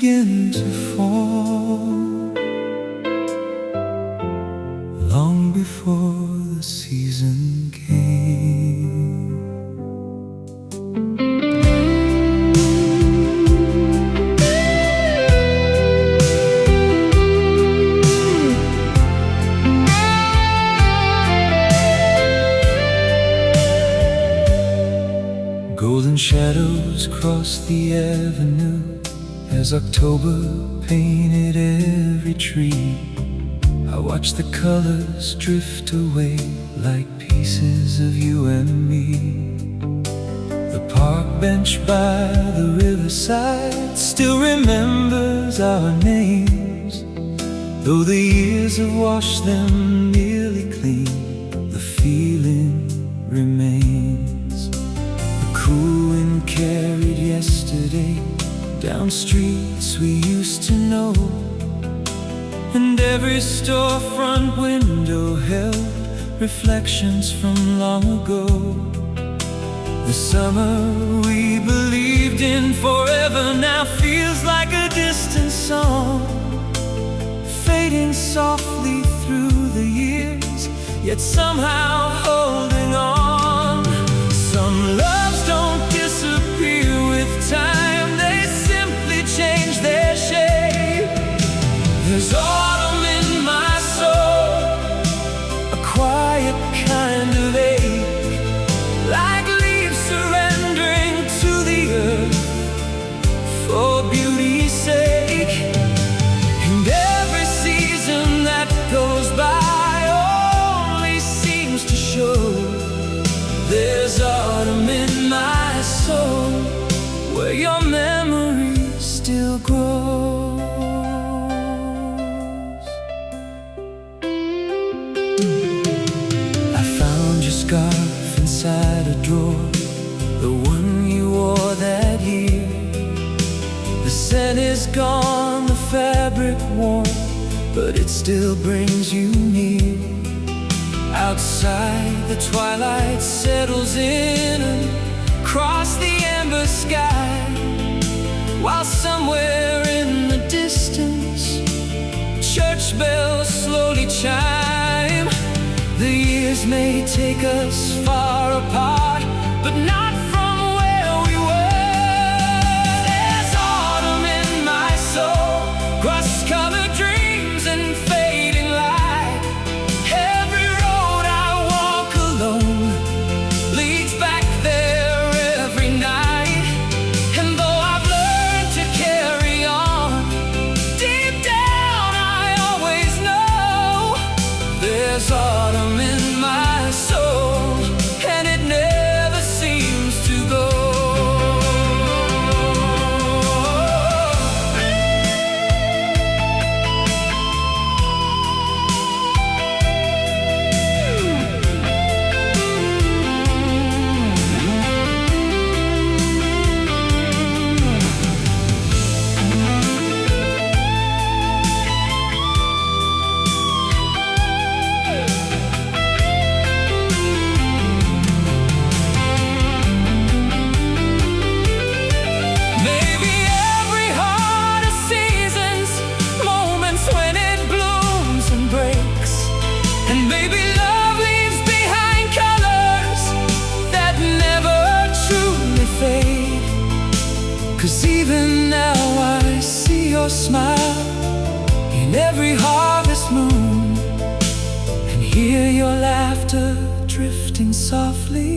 begin to fall, long before the season came. Golden shadows crossed the avenue as October painted every tree. I watched the colors drift away like pieces of you and me. The park bench by the riverside still remembers our names, though the years have washed them nearly clean. The feeling remains. The cool wind carried yesterday down streets we used to know, and every storefront window held reflections from long ago. The summer we believed in forever now feels like a distant song, fading softly through the years, yet somehow holding on. Some loves don't disappear with time, they simply change their shape. There's autumn in my soul, a quiet kind of ache, like leaves surrendering to the earth for beauty's sake. And every season that goes by only seems to show there's autumn in my soul, where your memory still grows. I found your scarf inside a drawer, the one you wore that year. The scent is gone, the fabric worn, but it still brings you near. Outside, the twilight settles in across the amber sky, while somewhere in the distance church bells slowly chime. The years may take us far apart, but not from where we were. There's autumn in my soul, rust-colored dreams and fading light. Every road I walk alone leads back there every night. And though I've learned to carry on, deep down I always know there's autumn in my soul, and it never seems to go. Maybe every heart has seasons, moments when it blooms and breaks. And maybe love leaves behind colors that never truly fade. 'Cause even now I see your smile in every harvest moon, and hear your laughter drifting softly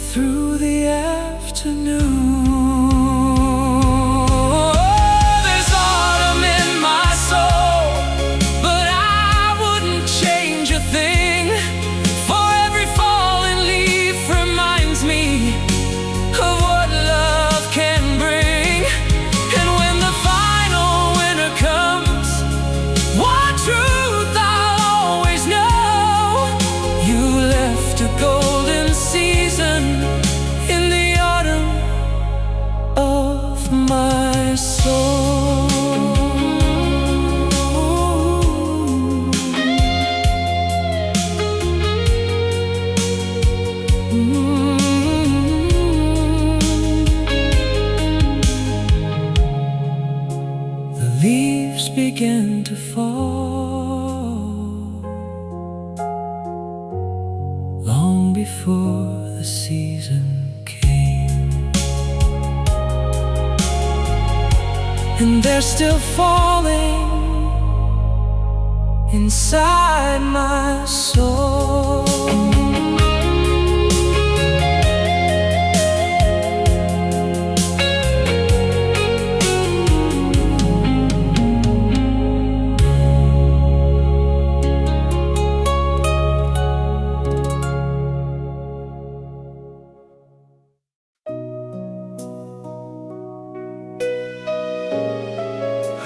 through the afternoon. There's autumn in my soul, but I wouldn't change a thing, for every fallen leaf reminds me of what love can bring. And when the final winter comes, one truth I'll always know: you left a golden season in the autumn before the season came. And they're still falling inside my soul.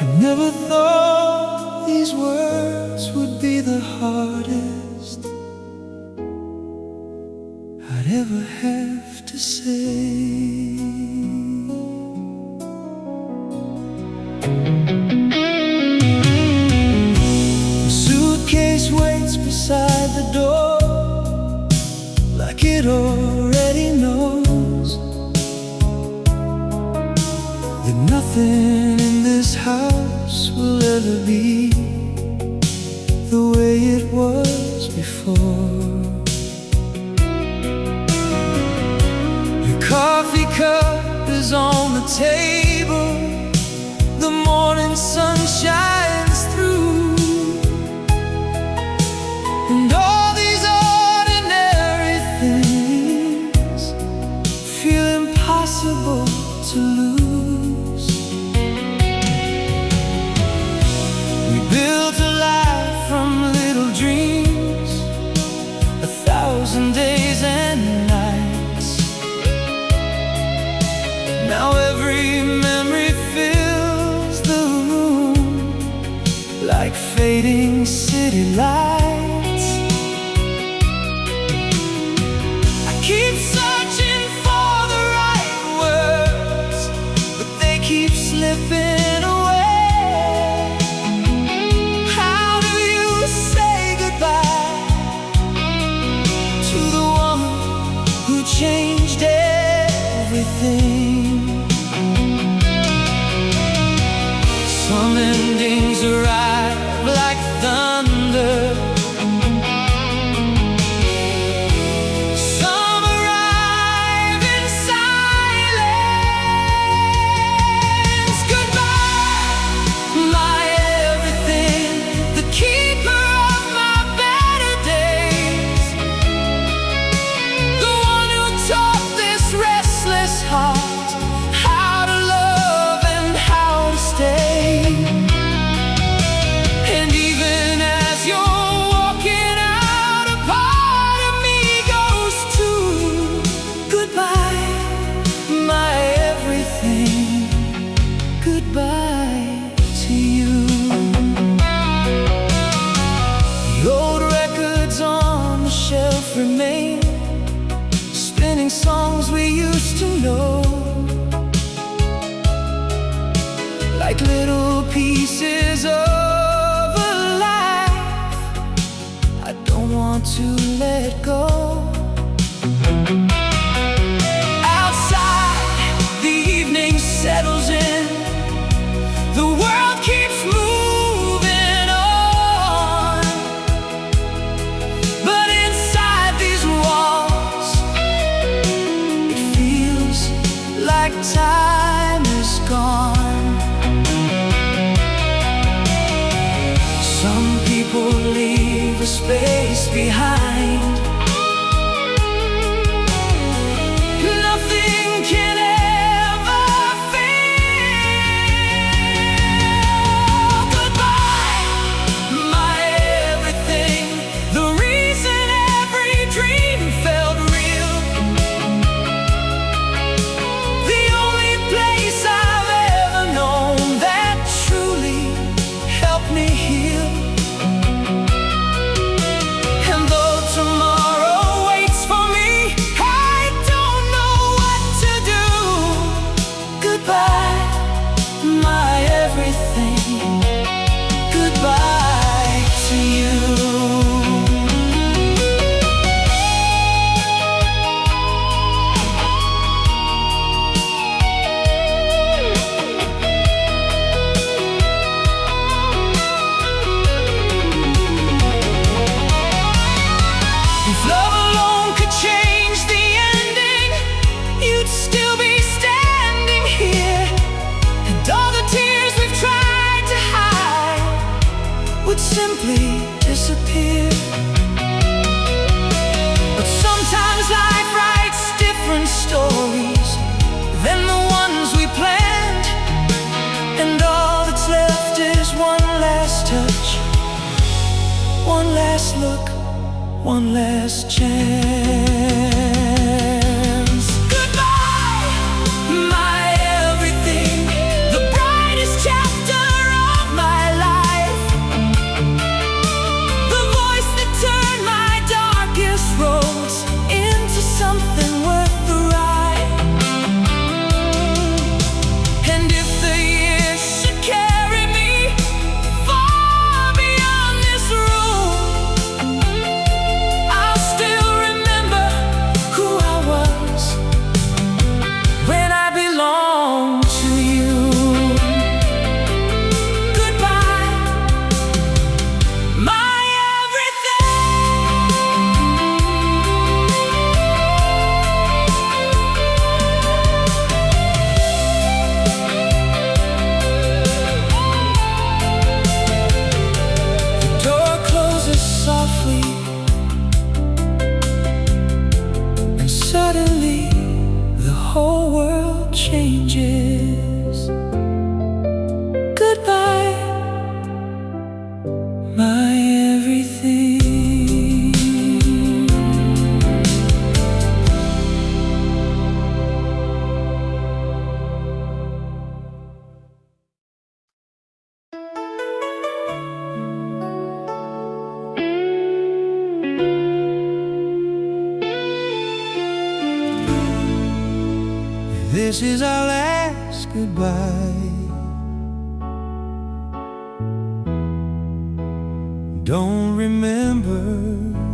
I never thought these words would be the hardest I'd ever have to say. The suitcase waits beside the door, like it already knows that nothing in this house will ever be the way it was before. Your coffee cup is on the table, the morning sun shines through, and all these ordinary things feel impossible to lose. We built a life from little dreams, 1,000 days and nights. Now every memory fills the room like fading city lights. I keep searching for the right words, but they keep slipping away. How do you say goodbye to the woman who changed everything? Some endings arrive like thunder, some arrive in silence. Goodbye, my everything, the keeper of my better days, the one who taught this restless heart how to love and how to stay. And even as you're walking out, a part of me goes too. Goodbye, my everything, goodbye to you. The old records on the shelf remain, spinning songs we used to know, like little pieces of a life I don't want to let go. Outside, the evening settles in, the world keeps moving on, but inside these walls it feels like time is gone. Some people leave a space behind. Nothing can ever fill. Goodbye, my everything, the reason every dream felt real, the only place I've ever known that truly helped me heal. And though one last chance. Goodbye, my everything, the brightest chapter of my life, the voice that turned my darkest roads into something worth the ride. And if the years should carry me far beyond this room, I'll still remember who I was when I belonged to you. Goodbye, my The door closes softly, and suddenly the whole world changes. Goodbye, my everything. This is our last goodbye. Don't remember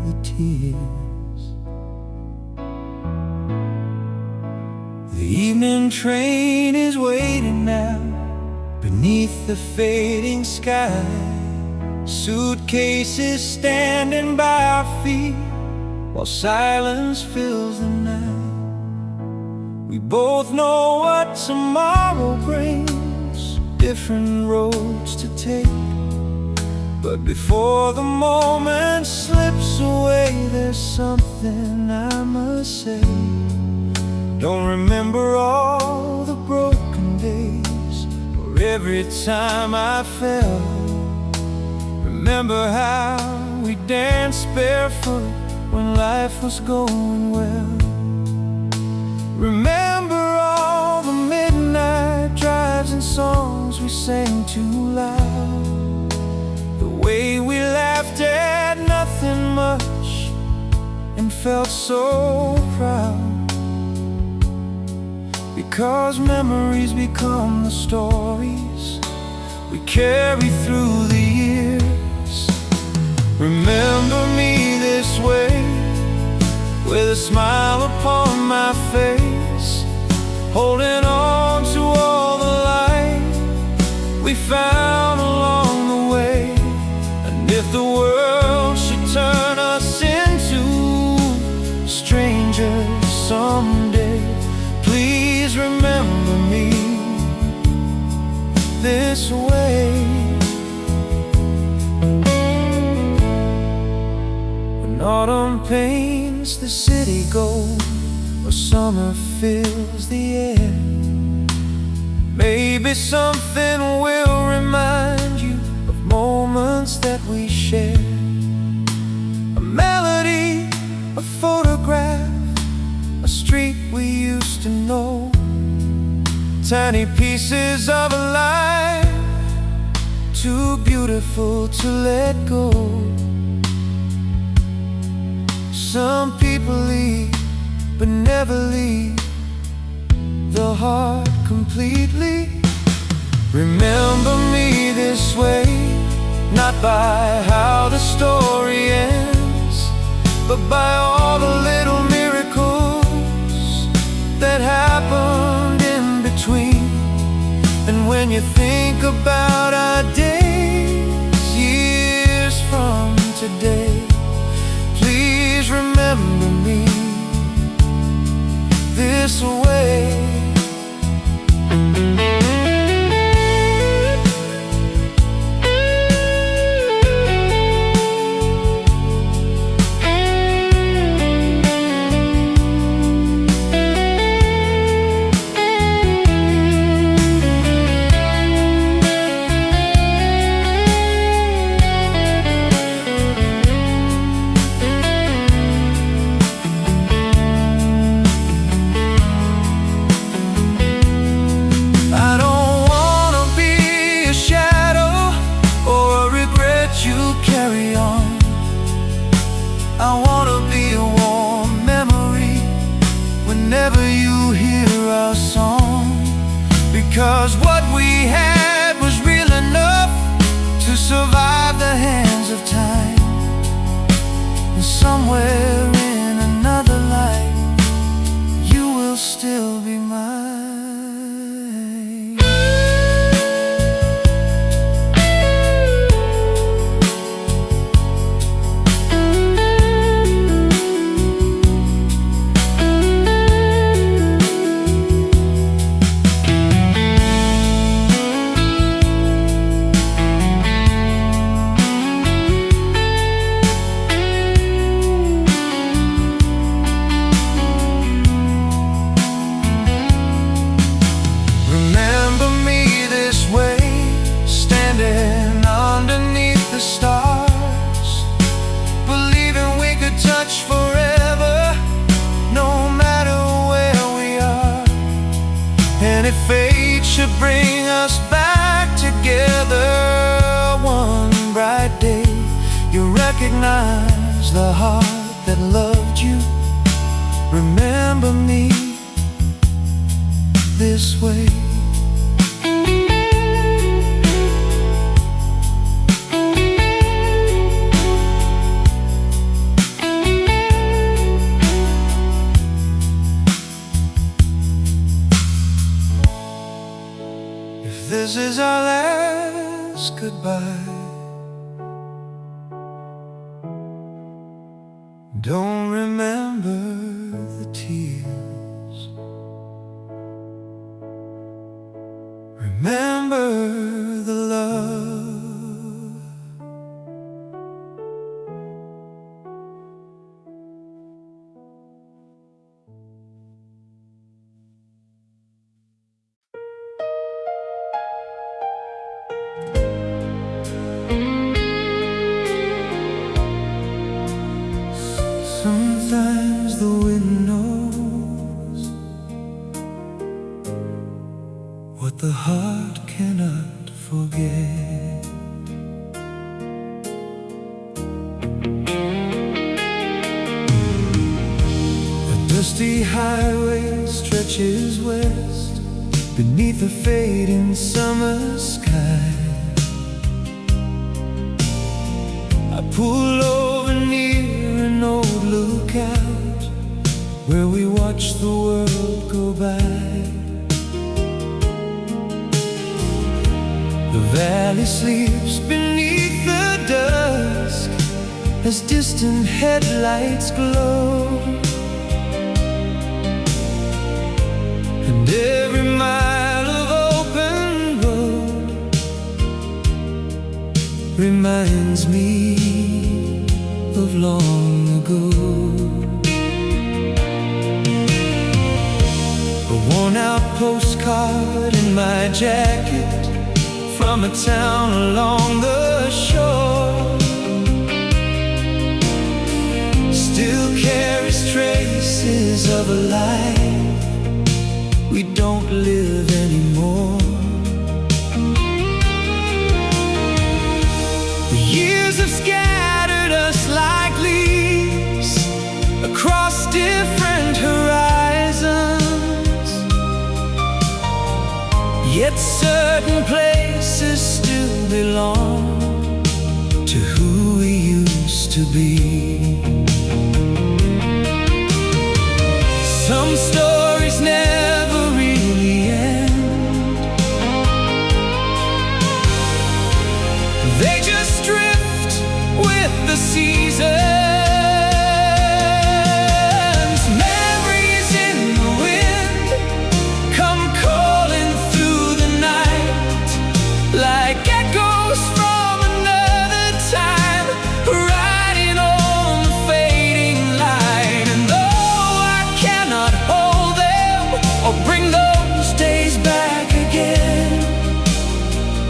the tears. The evening train is waiting now beneath the fading sky. Suitcases standing by our feet while silence fills the night. We both know what tomorrow brings, different roads to take. But before the moment slips away, there's something I must say. Don't remember all the broken days or every time I fell. Remember how we danced barefoot when life was going well. Remember all the midnight drives and songs we sang too loud, the way we laughed at nothing much and felt so proud. Because memories become the stories we carry through the years. Remember me this way, with a smile upon my face, holding on to all the light we found along the way. And if the world should turn us into strangers someday, please remember me this way. When autumn paints the city gold, or summer fills the air, maybe something will remind you of moments that we shared. A melody, a photograph, a street we used to know, tiny pieces of a life too beautiful to let go. Some people leave, but never leave the heart completely. Remember me this way, not by how the story ends, but by all the little miracles that happened in between. And when you think about our days, years from today, please remember me this way. somewhere in another life, you will still be mine. Fate should bring us back together one bright day, you recognize the heart that loved you. Remember me this way. This is our last goodbye. Don't remember the tears, remember the love. Sometimes the wind knows what the heart cannot forget. A dusty highway stretches west beneath a fading summer sky. I pull over near an old lookout where we watch the world go by. The valley sleeps beneath the dusk as distant headlights glow, and every mile of open road reminds me of long ago. A worn-out postcard in my jacket from a town along the shore still carries traces of a life we don't live anymore. The years have scattered us like leaves across different horizons, yet certain places still belong to who we used to be. Some stories never really end, they just drift with the seasons. Memories in the wind come calling through the night like echoes from another time, riding on the fading line. And though I cannot hold them or bring those days back again,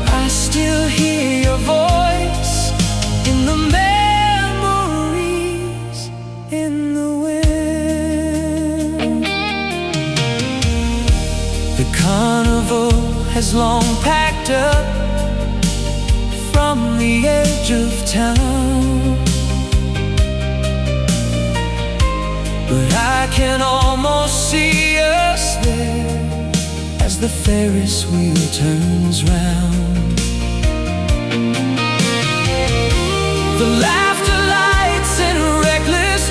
I still hear your voice in the memories in the wind. The carnival has long packed up from the edge of town, but I can almost see us there as the Ferris wheel turns round. The laughter lights and reckless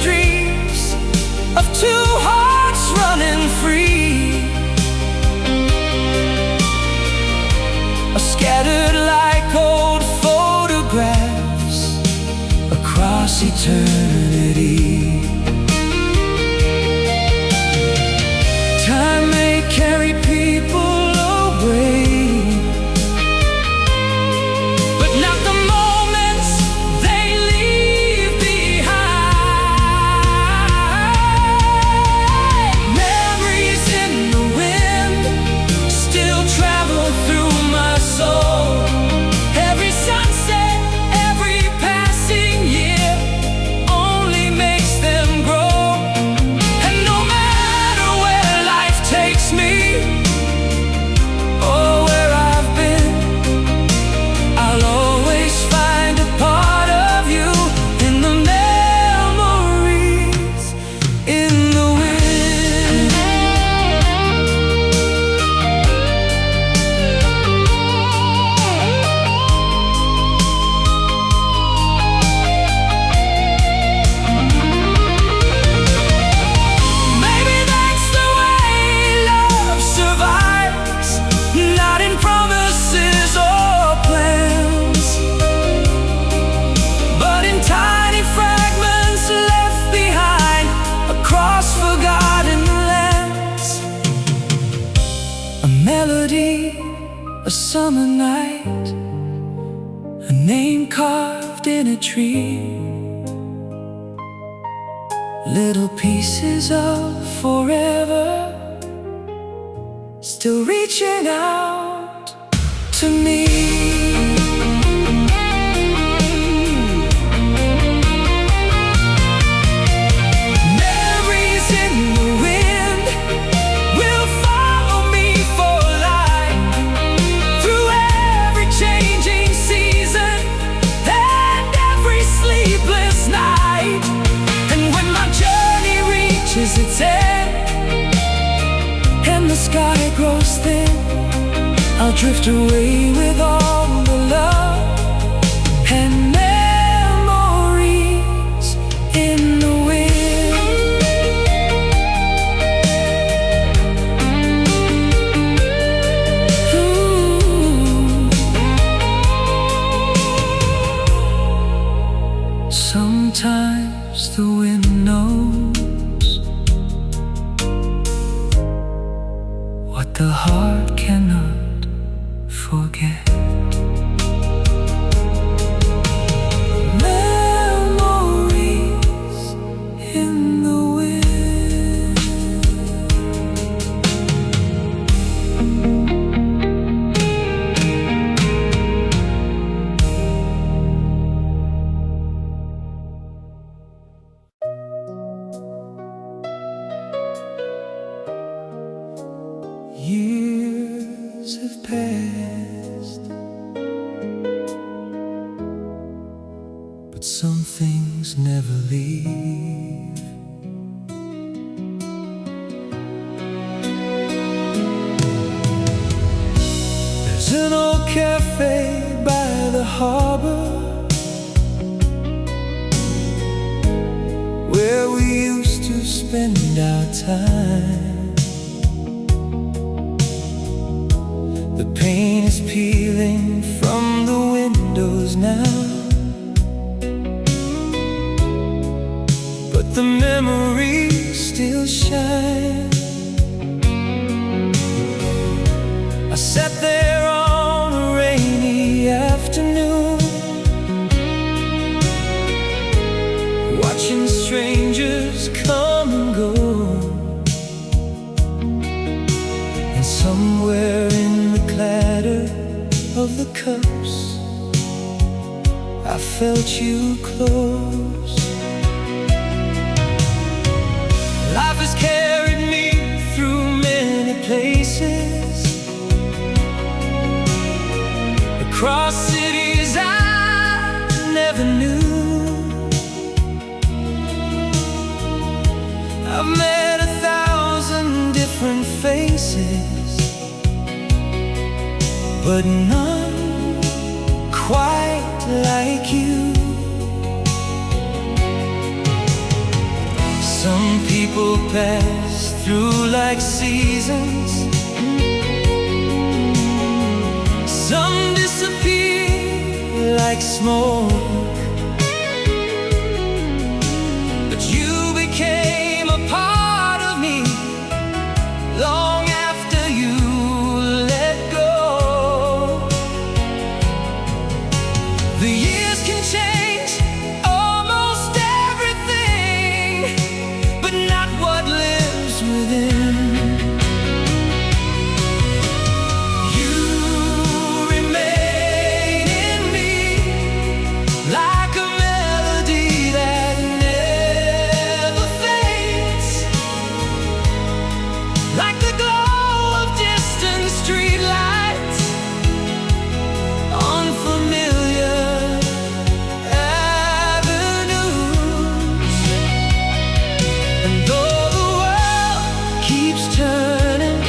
carved in a tree, little pieces of forever still reaching out to me. Its end and the sky grows thin, I'll drift away with all the love and memories in the wind. Ooh. Sometimes the wind knows what the heart cannot forget. Memories in the wind. Years have passed, but some things never leave. There's an old cafe by the harbor where we used to spend our time. The paint is peeling from the windows now, but the memories still shine. I sat there on a rainy afternoon, watching strangers come and go, and somewhere in clatter of the cups, I felt you close. Life has carried me through many places, across cities I never knew. I've met 1,000 different faces, but none quite like you. Some people pass through like seasons, some disappear like smoke, but you became a part of me long after you let go. The years can change almost everything, but not what lives within. You remain in me like a melody that never fades, like the glow of distant streetlights on familiar avenues. And though the world keeps turning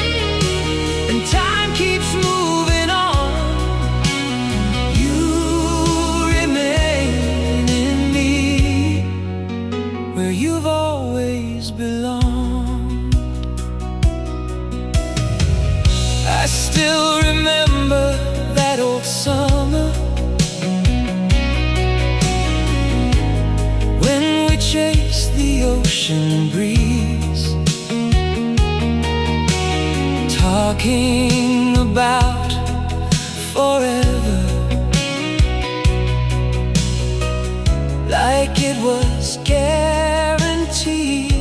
and time keeps moving on, you remain in me where you've always belonged. I still remember that old summer when we chased the ocean breeze, talking about forever. like it was guaranteed.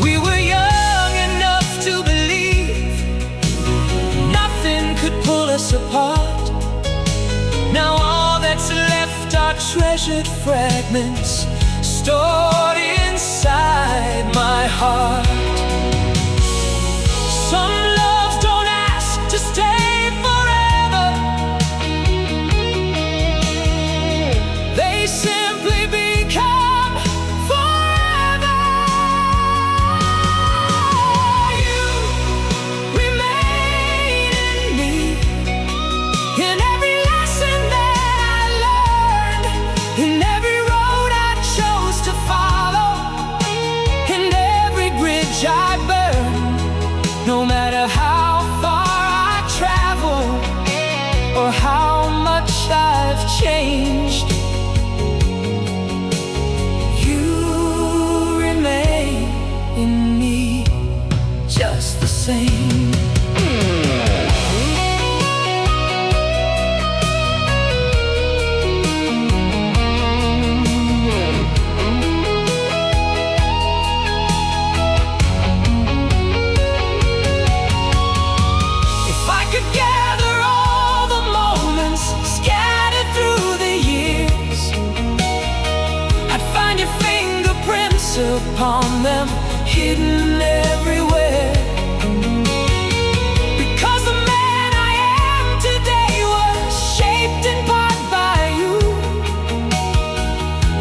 We were young enough to believe nothing could pull us apart. Now all that's left are treasured fragments stored inside my heart. Some loves don't ask to stay forever. They simply become forever. You remain in me, in every lesson that I learned, in every road I chose to follow, in every bridge I burned. No matter how far I travel or how much I've changed, you remain in me just the same. Upon them, hidden everywhere. Because the man I am today was shaped in part by you,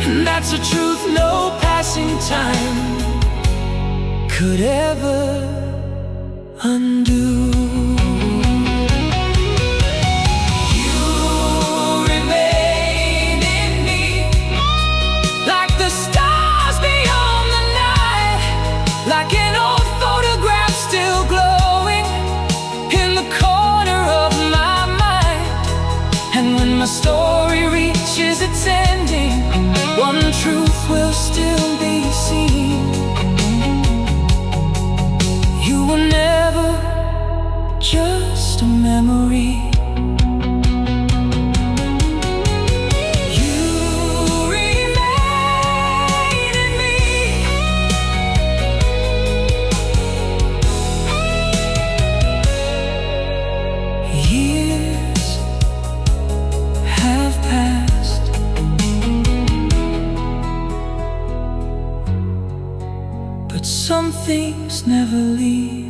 and that's a truth no passing time could ever undo. Like an old photograph still glowing in the corner of my mind. And when my story reaches its ending, one truth will still be seen. You were never just a memory. Some things never leave.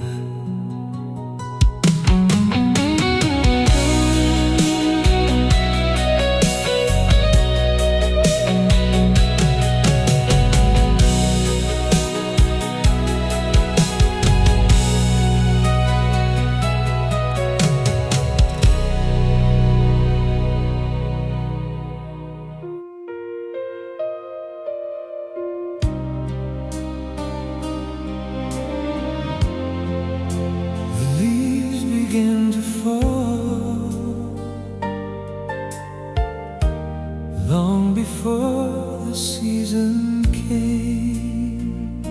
Begin to fall long before the season came.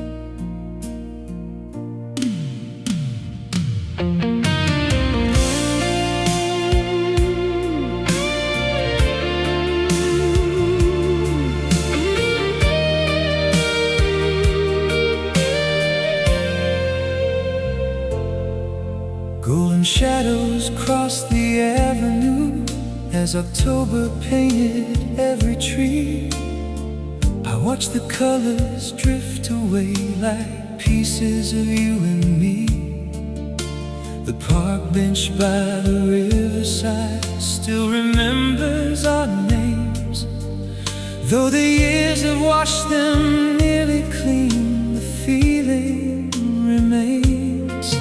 Golden shadows crossed the avenue as October painted every tree. I watched the colors drift away like pieces of you and me. The park bench by the riverside still remembers our names, though the years have washed them nearly clean. The feeling remains.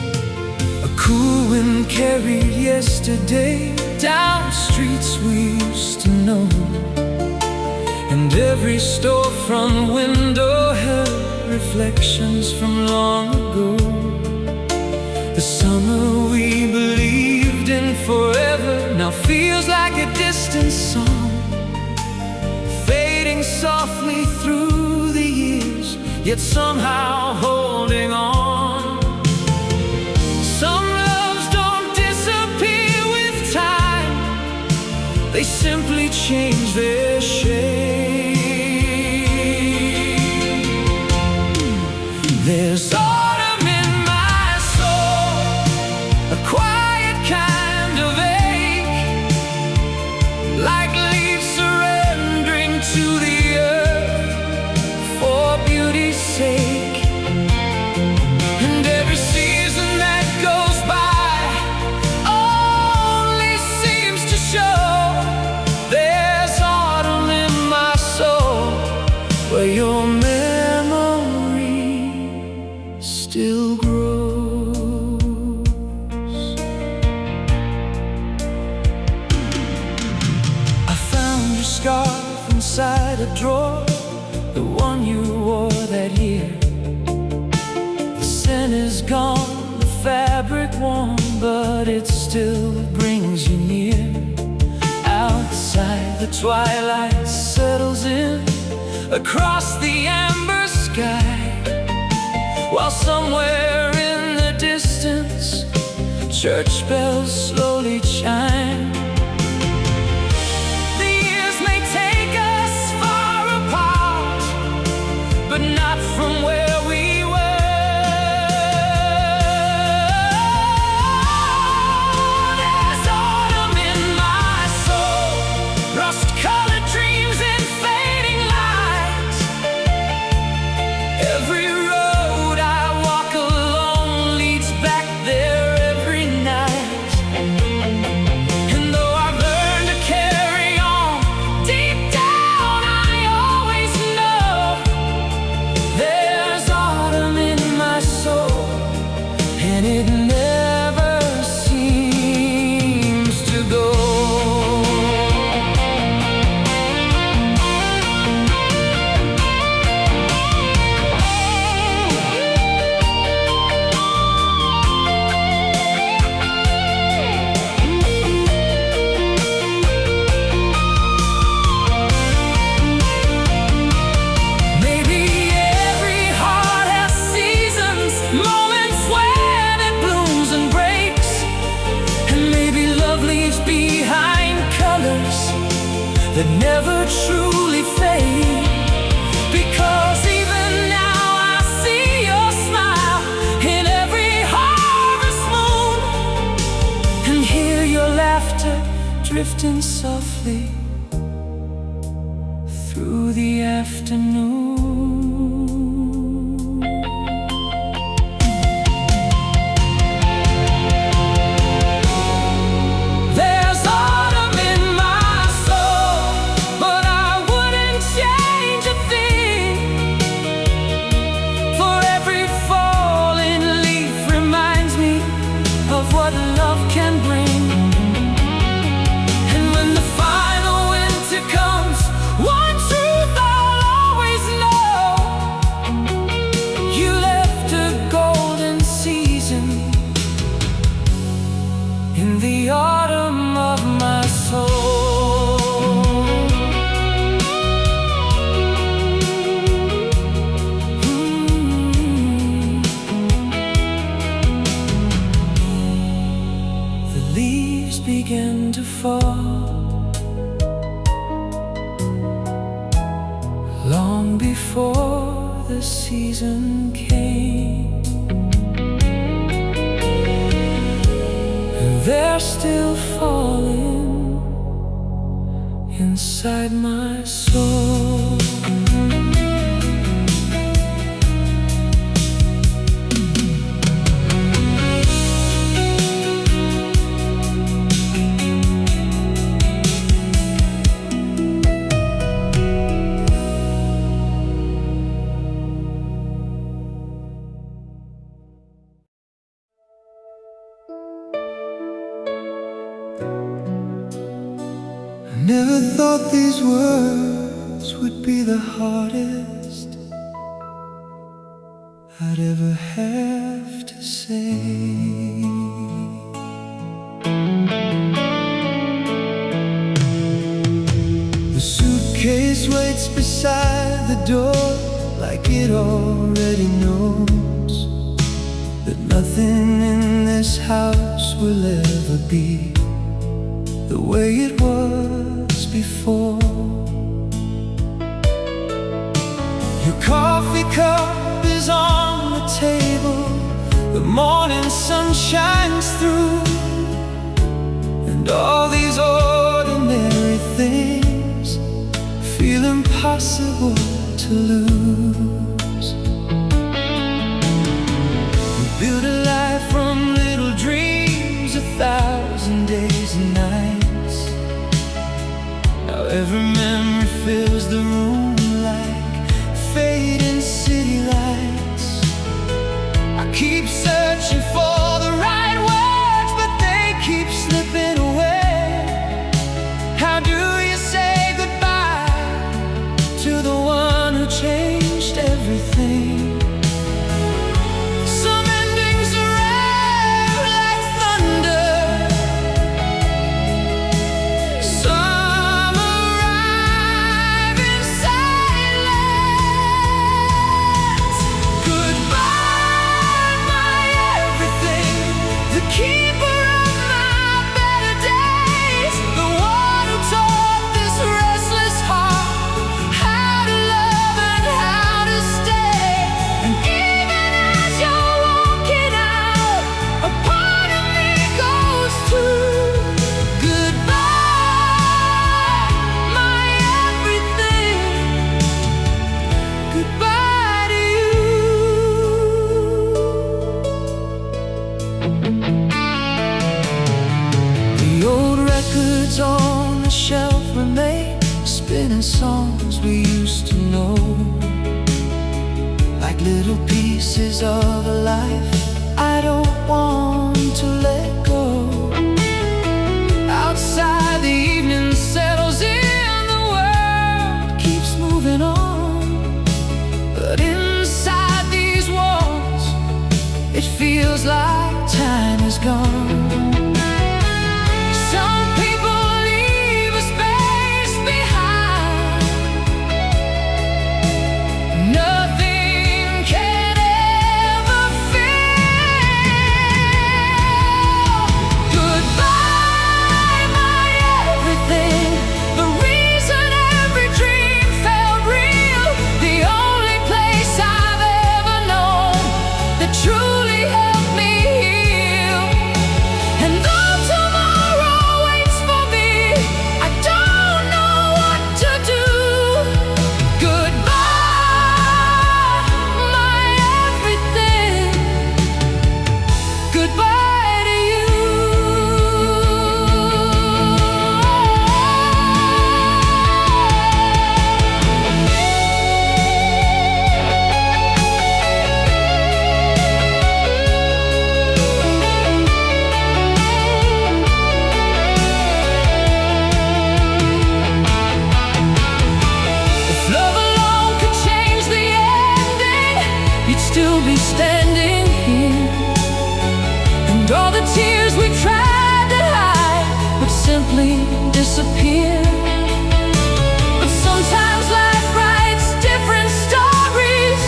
Cool wind carried yesterday down streets we used to know, and every storefront window held reflections from long ago. The summer we believed in forever now feels like a distant song, fading softly through the years, yet somehow holding on. Some loves don't disappear with time, they simply change their shape. There's autumn in my soul, a quiet kind of ache, like leaves surrendering to the earth for beauty's sake. And every season that goes by only seems to show there's autumn in my soul, where your memory still grows. I found your scarf inside a drawer, the one you wore that year. The scent is gone, the fabric worn, but it still brings you near. Outside, the twilight settles in across the amber sky, while somewhere in the distance church bells slowly chime. The years may take us far apart, but not from where we were. There's autumn in my soul, rust-colored dreams and fading lights. Every road I walk alone leads back there every night. And though I've learned to carry on, deep down I always know there's autumn in my soul, and it never seems to go. Maybe every heart has seasons, moments when it blooms and breaks. And maybe love leaves behind colors that never truly fade. Because even now I see your smile in every harvest moon, and hear your laughter drifting softly through the afternoon. There's autumn in my soul, but I wouldn't change a thing. For every falling leaf reminds me of what love can bring. And when the final winter comes, one truth I'll always know: you left a golden season in the autumn of my soul. The leaves began to fall long before the season came, and they're still falling inside my soul. Never thought these words would be the hardest I'd ever have to say. The suitcase waits beside the door, like it already knows that nothing in this house will ever be the way it was before. Your coffee cup is on the table, the morning sun shines through, and all these ordinary things feel impossible to lose. We build a life from little dreams, 1,000 days and nights. Now every memory fills the room like fading city lights. I keep searching for the right words, but they keep slipping away. How do you say goodbye to the one who changed everything? Some endings are rare like thunder, some arrive in silence. Goodbye, my everything, the keeper of my better days, the one who taught this restless heart how to love and how to stay. And even as you're walking out, a part of me goes too. Goodbye, my everything, goodbye to you. The old records on the shelf remain, spinning songs we used to know, like little pieces of a life I don't want to let go. Outside the evening settles in, the world keeps moving on, but inside these walls it feels like time is gone. Some people leave a space behind, nothing can ever fill. Goodbye, my everything, the reason every dream felt real, the only place I've ever known that truly helped me heal. And though tomorrow waits for me, I don't know what to do. Goodbye, my everything, goodbye to you. If love alone could change the ending, you'd still be standing here, and all the tears we tried to hide would simply disappear. But sometimes life writes different stories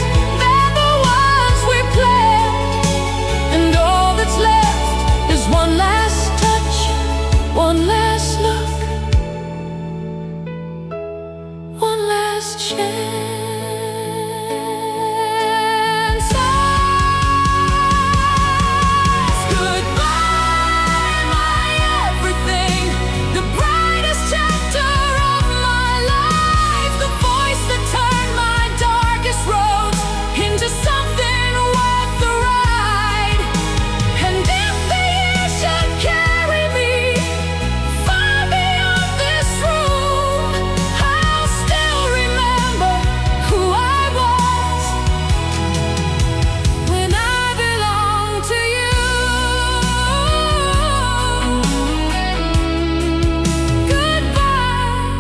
than the ones we planned, and all that's left is one last touch, one last look, one last chance. Goodbye, my everything, the brightest chapter of my life, the voice that turned my darkest roads into something worth the ride. And if the years should carry me far beyond this room, I'll still remember who I was when I belonged to you. Goodbye,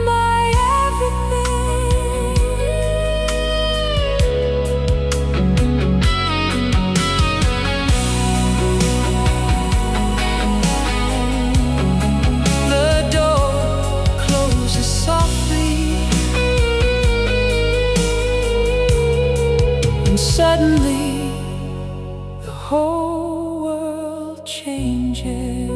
my everything. The door closes softly, and suddenly the whole world changes.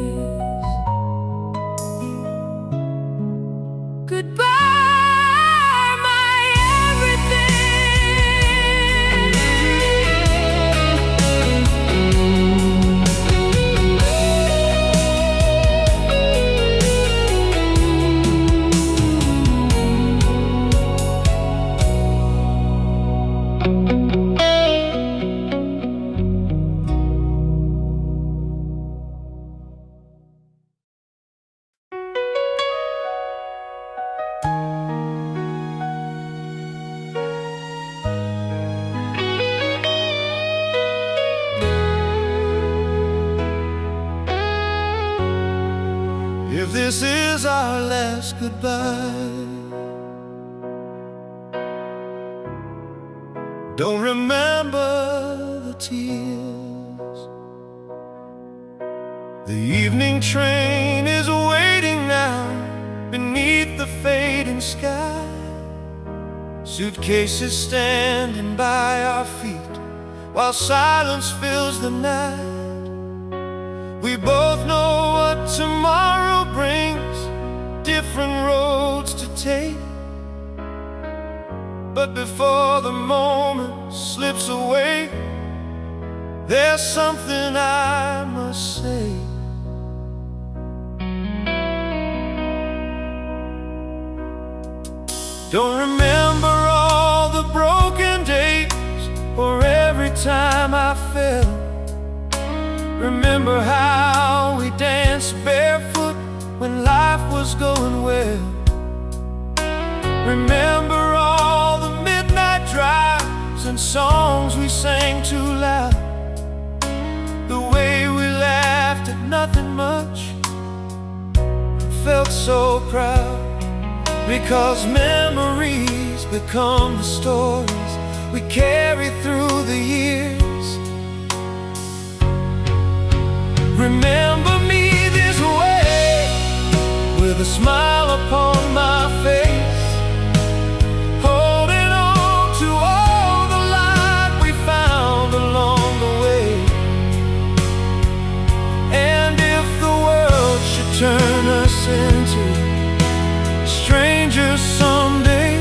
this is our last goodbye. Don't remember the tears. The evening train is waiting now beneath the fading sky. Suitcases standing by our feet while silence fills the night. We both know what tomorrow brings, different roads to take. But before the moment slips away, there's something I must say. Don't remember all the broken days or every time I fell. Remember how we danced barefoot when life was going well. Remember all the midnight drives and songs we sang too loud. The way we laughed at nothing much, felt so proud. Because memories become the stories we carry through the years. Remember me this way, with a smile upon my face, holding on to all the light we found along the way. And if the world should turn us into strangers someday,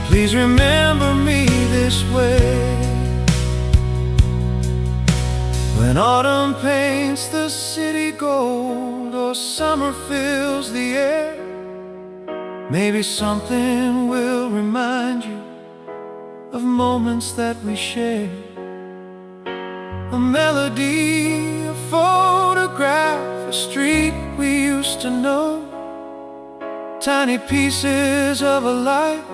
please remember me this way. When autumn paints the city gold or summer fills the air, maybe something will remind you of moments that we shared. A melody, a photograph, a street we used to know, tiny pieces of a life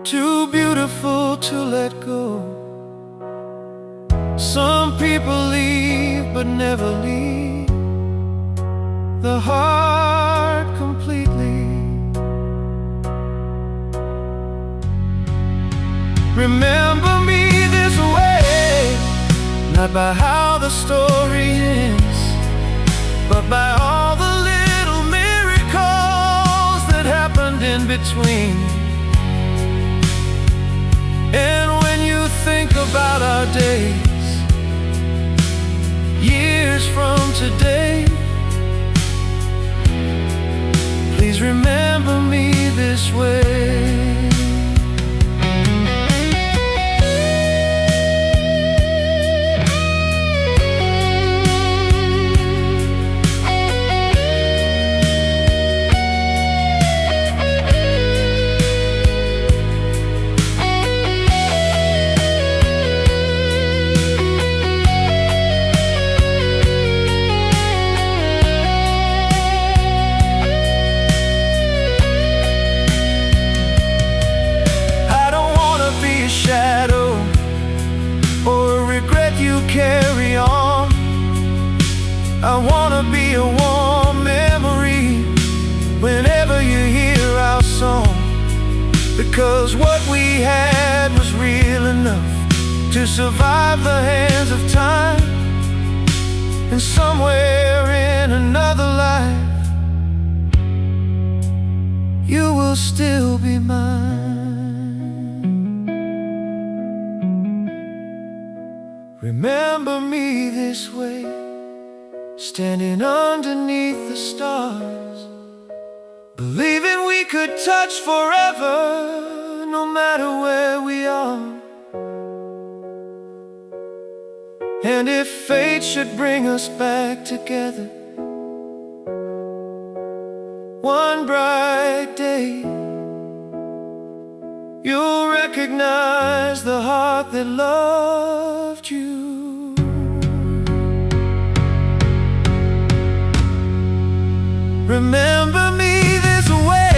too beautiful to let go. Some people leave but never leave the heart completely. Remember me this way, not by how the story ends, but by all the little miracles that happened in between. And when you think about our days, years from today, please remember me this way. Carry on. I wanna be a warm memory whenever you hear our song, because what we had was real enough to survive the hands of time. And somewhere in another life, you will still be mine. Remember me this way, standing underneath the stars, believing we could touch forever, no matter where we are. And if fate should bring us back together one bright day, you'll recognize the heart that loved you. Remember me this way,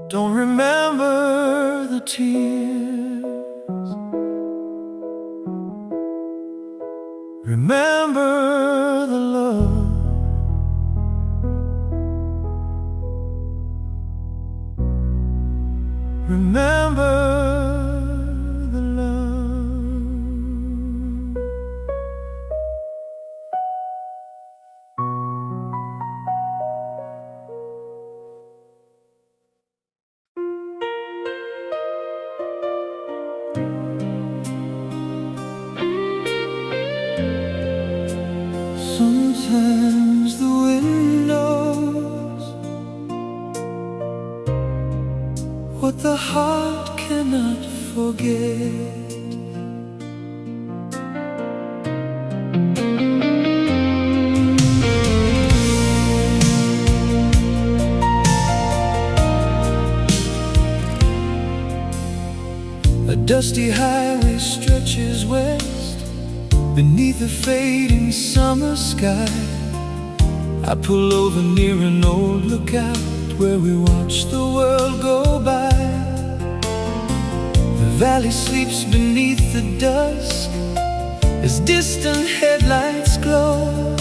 Don't remember the tears, remember the love. Remember the love. Sometimes the wind knows what the heart cannot forget. A dusty highway stretches west beneath a fading summer sky. I pull over near an old lookout where we watch the world go by. The valley sleeps beneath the dusk as distant headlights glow,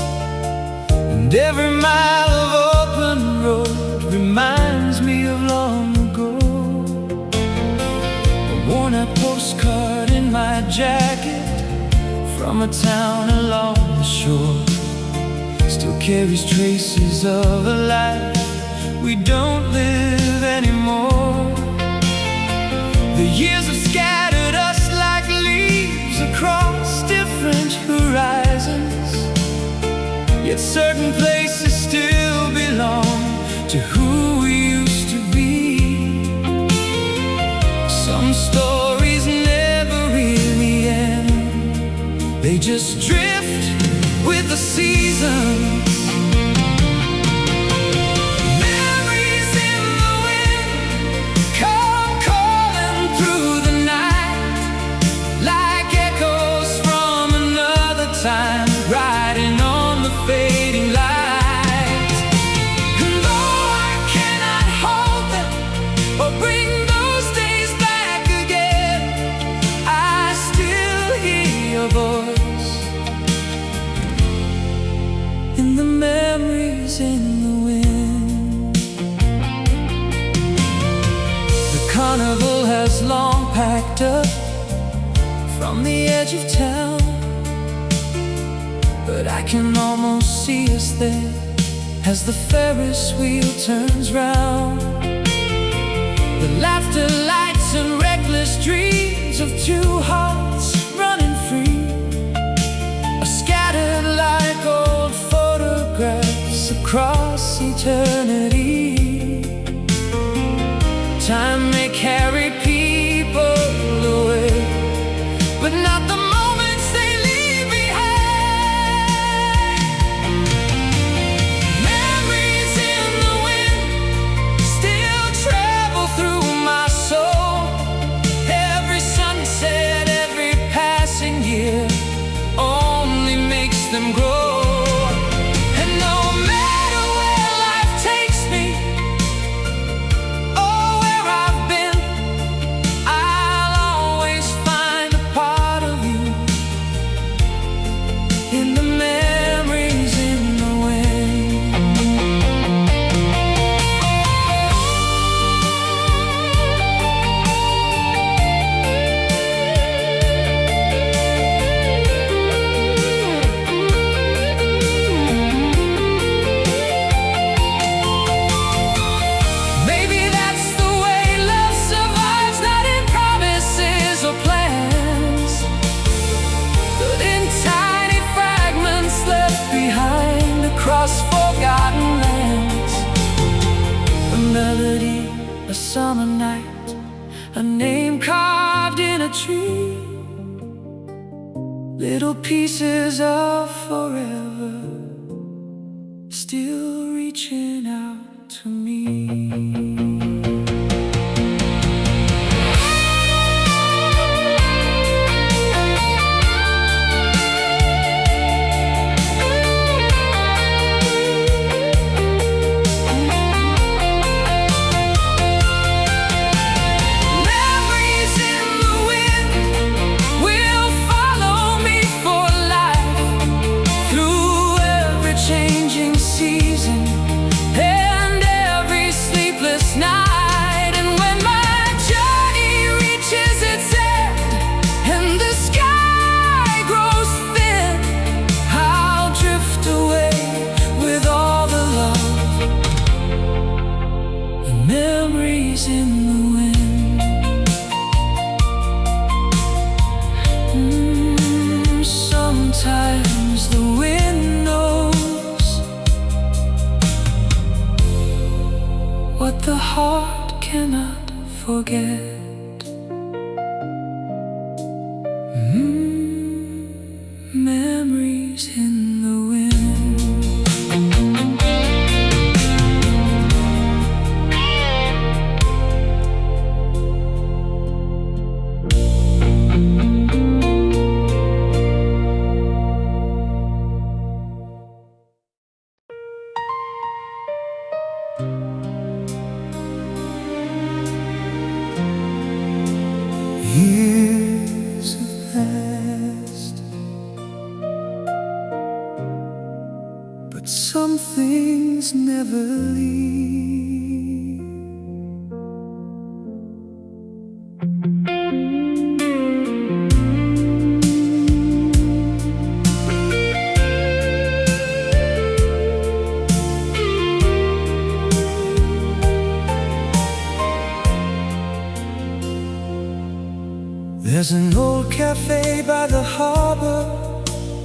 and every mile of open road reminds me of long ago. A worn-out postcard in my jacket from a town along the shore still carries traces of a life we don't live anymore. The years have scattered us like leaves across different horizons, yet certain places still belong to who we used to be. Some stories never really end, they just drift with the seasons. In the memories in the wind, the carnival has long packed up from the edge of town, but I can almost see us there as the Ferris wheel turns round. The laughter, lights, and reckless dreams of two hearts running free are scattered like old photographs across eternity. Time may carry people away, but not the moments they leave behind. Memories in the wind still travel through my soul. Every sunset, every passing year only makes them grow. Forgotten lands, a melody, a summer night, a name carved in a tree, little pieces of forever still reaching out to me. memories in the wind. Sometimes the wind knows what the heart cannot forget. Memories in the wind. Years have passed, but some things never leave. There's an old cafe by the harbor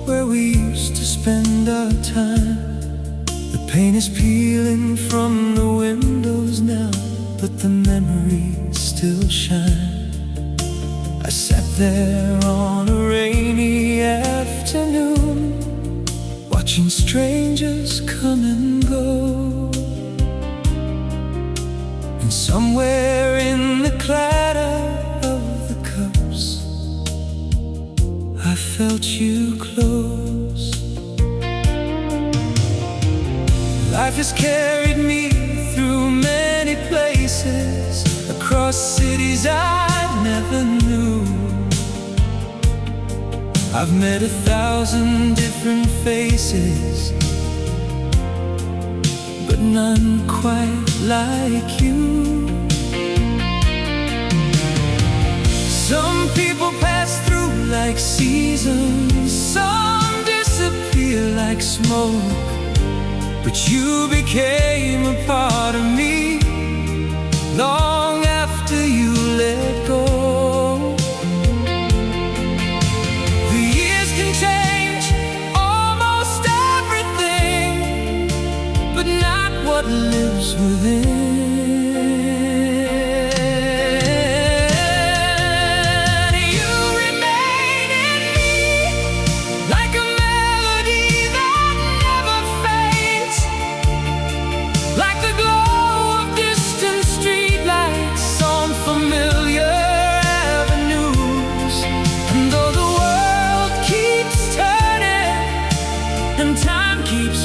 where we used to spend our time. The paint is peeling from the windows now, but the memories still shine. I sat there on a rainy afternoon, watching strangers come and go. And somewhere in the clatter of the cups, I felt you close. Life has carried me through many places, across cities I never knew. I've met 1,000 different faces, but none quite like you. Some people pass through like seasons, some disappear like smoke, but you became a part of me long after you let go. The years can change almost everything, but not what lives within.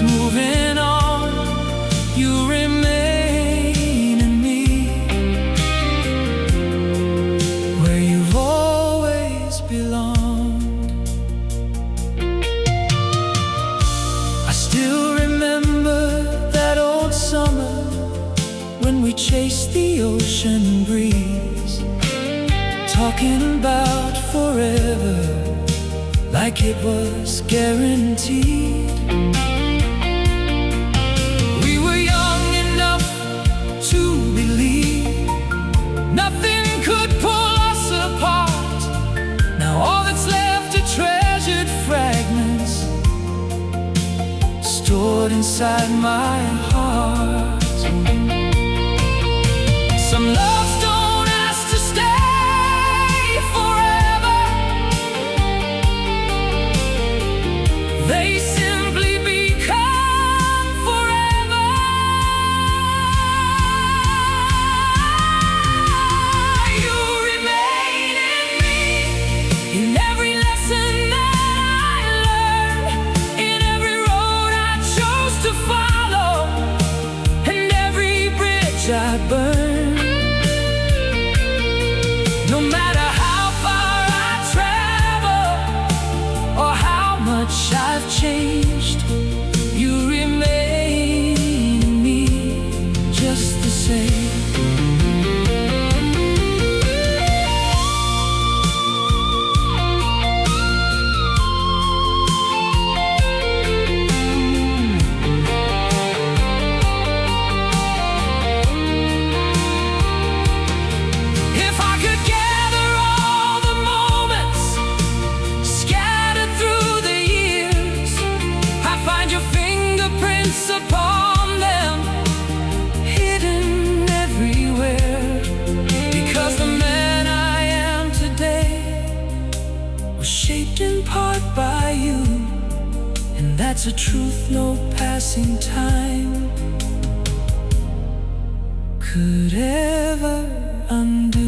Moving on, you remain in me, where you've always belonged. I still remember that old summer when we chased the ocean breeze, talking about forever like it was guaranteed. Nothing could pull us apart. Now all that's left are treasured fragments stored inside my heart. Some loves don't ask to stay forever. They simply become forever. In every lesson that I learned, in every road I chose to follow, and every bridge I burned. No matter how far I travel, or how much I've changed, you remain in me just the same. That's a truth no passing time could ever undo.